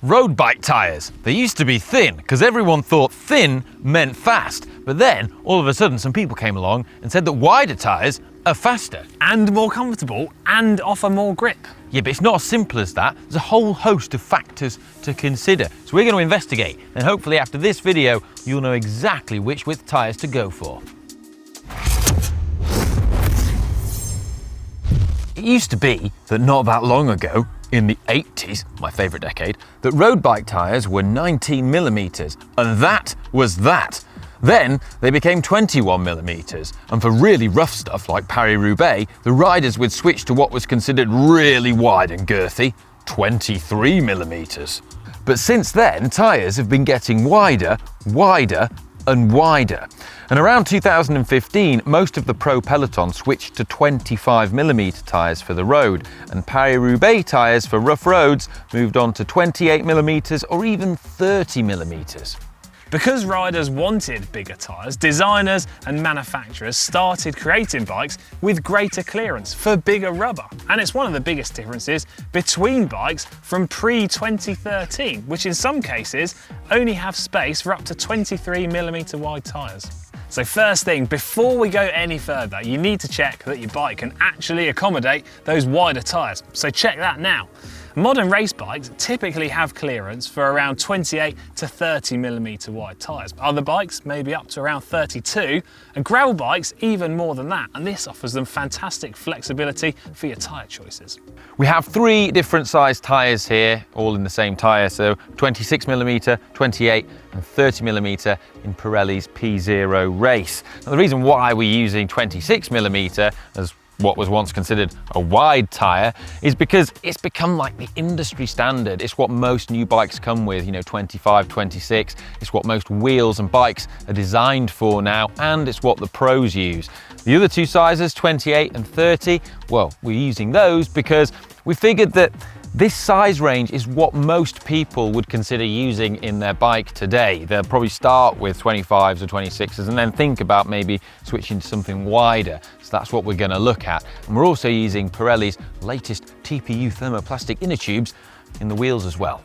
Road bike tyres. They used to be thin because everyone thought thin meant fast. But then, all of a sudden, some people came along and said that wider tyres are faster. And more comfortable and offer more grip. Yeah, but it's not as simple as that. There's a whole host of factors to consider. So we're going to investigate, and hopefully after this video, you'll know exactly which width tyres to go for. It used to be that not that long ago, in the 80s, my favourite decade, that road bike tyres were 19mm, and that was that. Then they became 21mm, and for really rough stuff like Paris-Roubaix, the riders would switch to what was considered really wide and girthy, 23mm. But since then, tyres have been getting wider, wider and wider. And around 2015, most of the pro peloton switched to 25mm tyres for the road, and Paris-Roubaix tyres for rough roads moved on to 28mm or even 30mm. Because riders wanted bigger tyres, designers and manufacturers started creating bikes with greater clearance for bigger rubber. And it's one of the biggest differences between bikes from pre-2013, which in some cases only have space for up to 23mm wide tyres. So first thing, before we go any further, you need to check that your bike can actually accommodate those wider tyres. So check that now. Modern race bikes typically have clearance for around 28 to 30mm wide tyres. Other bikes may be up to around 32, and gravel bikes even more than that, and this offers them fantastic flexibility for your tyre choices. We have 3 different size tyres here, all in the same tyre, so 26mm, 28 and 30mm in Pirelli's P0 Race. Now the reason why we're using 26mm as what was once considered a wide tyre is because it's become like the industry standard. It's what most new bikes come with, 25, 26. It's what most wheels and bikes are designed for now, and it's what the pros use. The other 2 sizes, 28 and 30, well, we're using those because we figured that this size range is what most people would consider using in their bike today. They'll probably start with 25s or 26s and then think about maybe switching to something wider. So that's what we're going to look at. And we're also using Pirelli's latest TPU thermoplastic inner tubes in the wheels as well.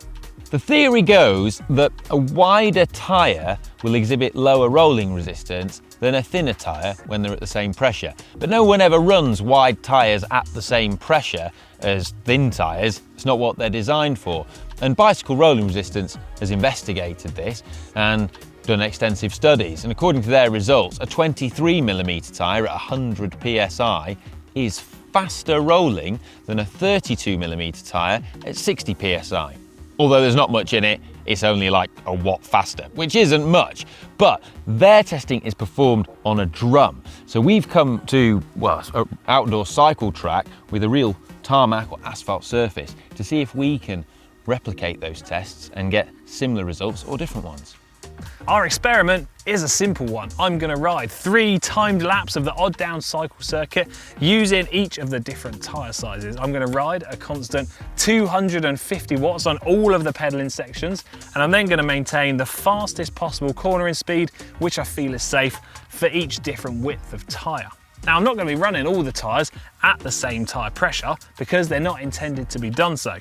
The theory goes that a wider tyre will exhibit lower rolling resistance than a thinner tyre when they're at the same pressure. But no one ever runs wide tyres at the same pressure as thin tyres. It's not what they're designed for. And Bicycle Rolling Resistance has investigated this and done extensive studies. And according to their results, a 23mm tyre at 100 psi is faster rolling than a 32mm tyre at 60 psi. Although there's not much in it, it's only like a watt faster, which isn't much. But their testing is performed on a drum. So we've come to, well, an outdoor cycle track with a real tarmac or asphalt surface to see if we can replicate those tests and get similar results or different ones. Our experiment is a simple one. I'm going to ride 3 timed laps of the odd down cycle circuit using each of the different tyre sizes. I'm going to ride a constant 250 watts on all of the pedalling sections, and I'm then going to maintain the fastest possible cornering speed, which I feel is safe for each different width of tyre. Now, I'm not going to be running all the tyres at the same tyre pressure because they're not intended to be done so.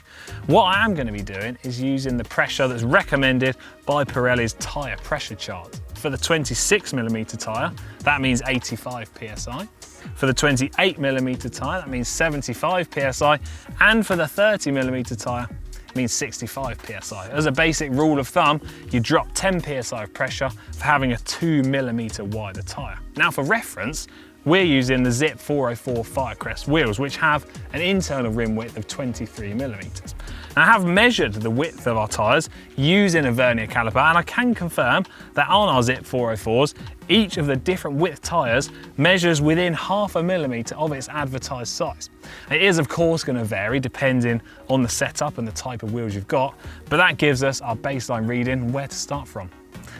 What I am going to be doing is using the pressure that's recommended by Pirelli's tyre pressure chart. For the 26mm tyre, that means 85 psi. For the 28mm tyre, that means 75 psi. And for the 30mm tyre, it means 65 psi. As a basic rule of thumb, you drop 10 psi of pressure for having a 2mm wider tyre. Now, for reference, we're using the Zip 404 Firecrest wheels, which have an internal rim width of 23mm. Now, I have measured the width of our tyres using a vernier caliper, and I can confirm that on our Zip 404s, each of the different width tyres measures within 0.5 millimetre of its advertised size. It is, of course, going to vary depending on the setup and the type of wheels you've got, but that gives us our baseline reading and where to start from.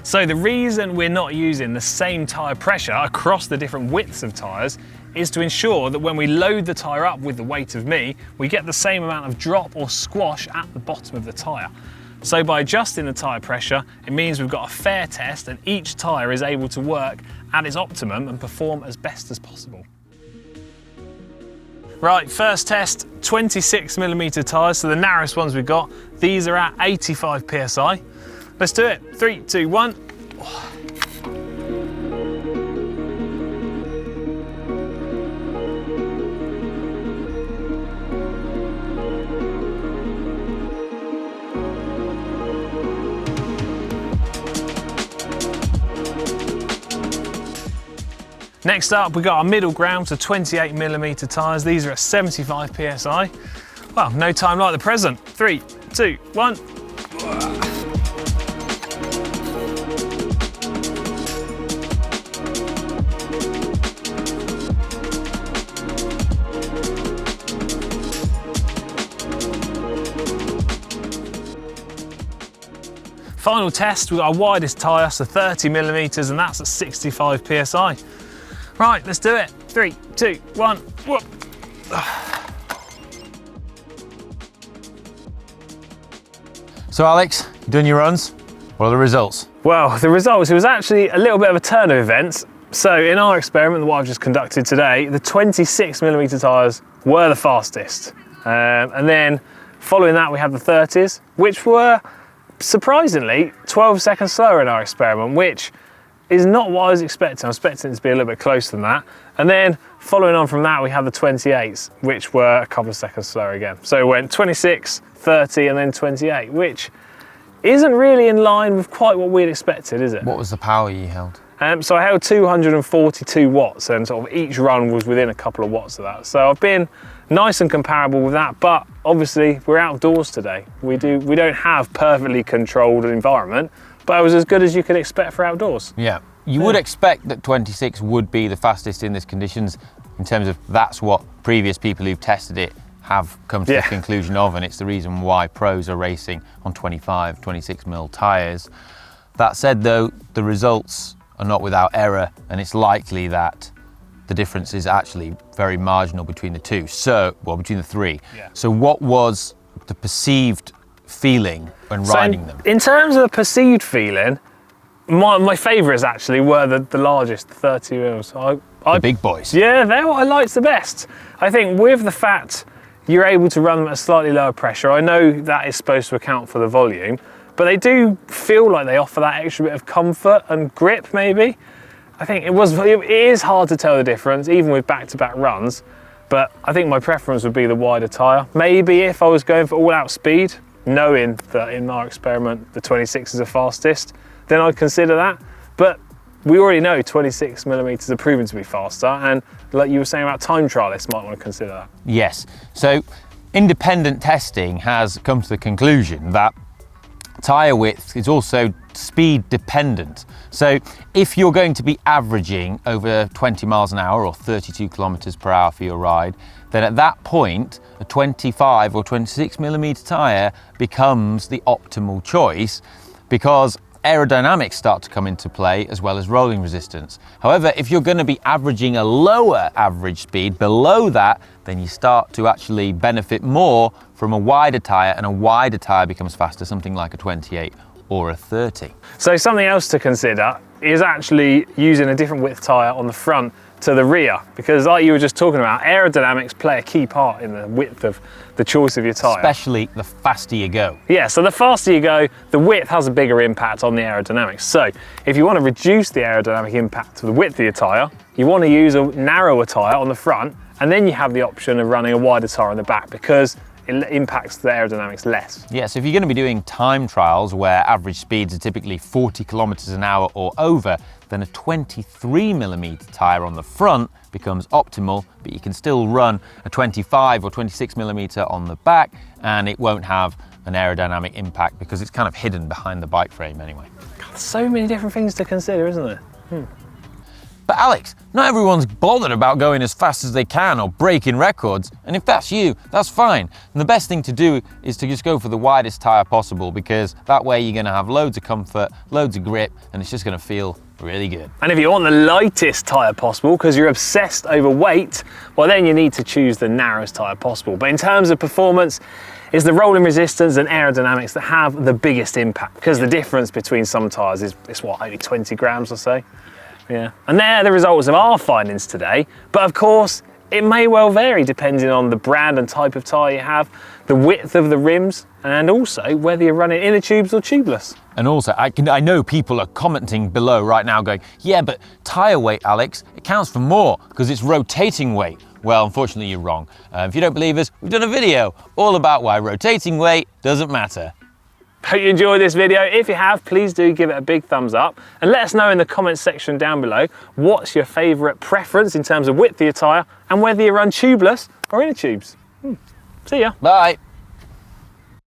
So the reason we're not using the same tyre pressure across the different widths of tyres is to ensure that when we load the tyre up with the weight of me, we get the same amount of drop or squash at the bottom of the tyre. So by adjusting the tyre pressure, it means we've got a fair test and each tyre is able to work at its optimum and perform as best as possible. Right, first test, 26mm tyres, so the narrowest ones we've got. These are at 85 PSI. Let's do it. 3, 2, 1. Next up, we've got our middle ground, so 28mm tyres. These are at 75 PSI. Well, no time like the present. 3, 2, 1. Final test, we've got our widest tyre, so 30mm, and that's at 65 PSI. Right, let's do it. 3, 2, 1, whoop. So Alex, you done your runs? What are the results? Well, the results, it was actually a little bit of a turn of events. So in our experiment, what I've just conducted today, the 26mm tyres were the fastest. And then following that, we had the 30s, which were surprisingly 12 seconds slower in our experiment, which is not what I was expecting. I was expecting it to be a little bit closer than that. And then following on from that, we had the 28s, which were a couple of seconds slower again. So it went 26, 30, and then 28, which isn't really in line with quite what we'd expected, is it? What was the power you held? So I held 242 watts, and sort of each run was within a couple of watts of that. So I've been nice and comparable with that, but obviously we're outdoors today. We don't have perfectly controlled environment, but it was as good as you could expect for outdoors. Yeah, you would expect that 26 would be the fastest in these conditions, in terms of that's what previous people who've tested it have come to the conclusion of, and it's the reason why pros are racing on 25, 26mm tyres. That said though, the results are not without error, and it's likely that the difference is actually very marginal between the two. So, well, between the three. Yeah. So what was the perceived feeling when riding them? In terms of the perceived feeling, my favourites actually were the largest, 30mm. The big boys. Yeah, they're what I liked the best. I think with the fact you're able to run them at a slightly lower pressure, I know that is supposed to account for the volume, but they do feel like they offer that extra bit of comfort and grip maybe. I think it is hard to tell the difference, even with back-to-back runs, but I think my preference would be the wider tyre. Maybe if I was going for all-out speed, knowing that in our experiment the 26 is the fastest, then I'd consider that. But we already know 26mm are proven to be faster, and like you were saying about time trialists might want to consider that. Yes, so independent testing has come to the conclusion that tyre width is also speed dependent. So if you're going to be averaging over 20 miles an hour or 32 kilometers per hour for your ride, then at that point, a 25 or 26mm tyre becomes the optimal choice, because aerodynamics start to come into play as well as rolling resistance. However, if you're going to be averaging a lower average speed below that, then you start to actually benefit more from a wider tyre, and a wider tyre becomes faster, something like a 28 or a 30. So something else to consider is actually using a different width tyre on the front to the rear, because like you were just talking about, aerodynamics play a key part in the width of the choice of your tyre. Especially the faster you go. Yeah, so the faster you go, the width has a bigger impact on the aerodynamics. So if you want to reduce the aerodynamic impact of the width of your tyre, you want to use a narrower tyre on the front, and then you have the option of running a wider tyre on the back, because it impacts the aerodynamics less. Yeah, so if you're going to be doing time trials where average speeds are typically 40 kilometers an hour or over, then a 23mm tyre on the front becomes optimal, but you can still run a 25 or 26mm on the back, and it won't have an aerodynamic impact because it's kind of hidden behind the bike frame anyway. God, so many different things to consider, isn't there? But Alex, not everyone's bothered about going as fast as they can or breaking records, and if that's you, that's fine. And the best thing to do is to just go for the widest tyre possible, because that way you're going to have loads of comfort, loads of grip, and it's just going to feel really good. And if you want the lightest tyre possible because you're obsessed over weight, well then you need to choose the narrowest tyre possible. But in terms of performance, it's the rolling resistance and aerodynamics that have the biggest impact, because the difference between some tyres is what, only 20 grams or so? Yeah. And they're the results of our findings today. But of course, It may well vary depending on the brand and type of tyre you have, the width of the rims, and also whether you're running inner tubes or tubeless. And also, I know people are commenting below right now going, yeah, but tyre weight, Alex, it counts for more because it's rotating weight. Well, unfortunately, you're wrong. If you don't believe us, we've done a video all about why rotating weight doesn't matter. Hope you enjoyed this video. If you have, please do give it a big thumbs up and let us know in the comments section down below what's your favourite preference in terms of width of your tyre and whether you run tubeless or inner tubes. See ya. Bye.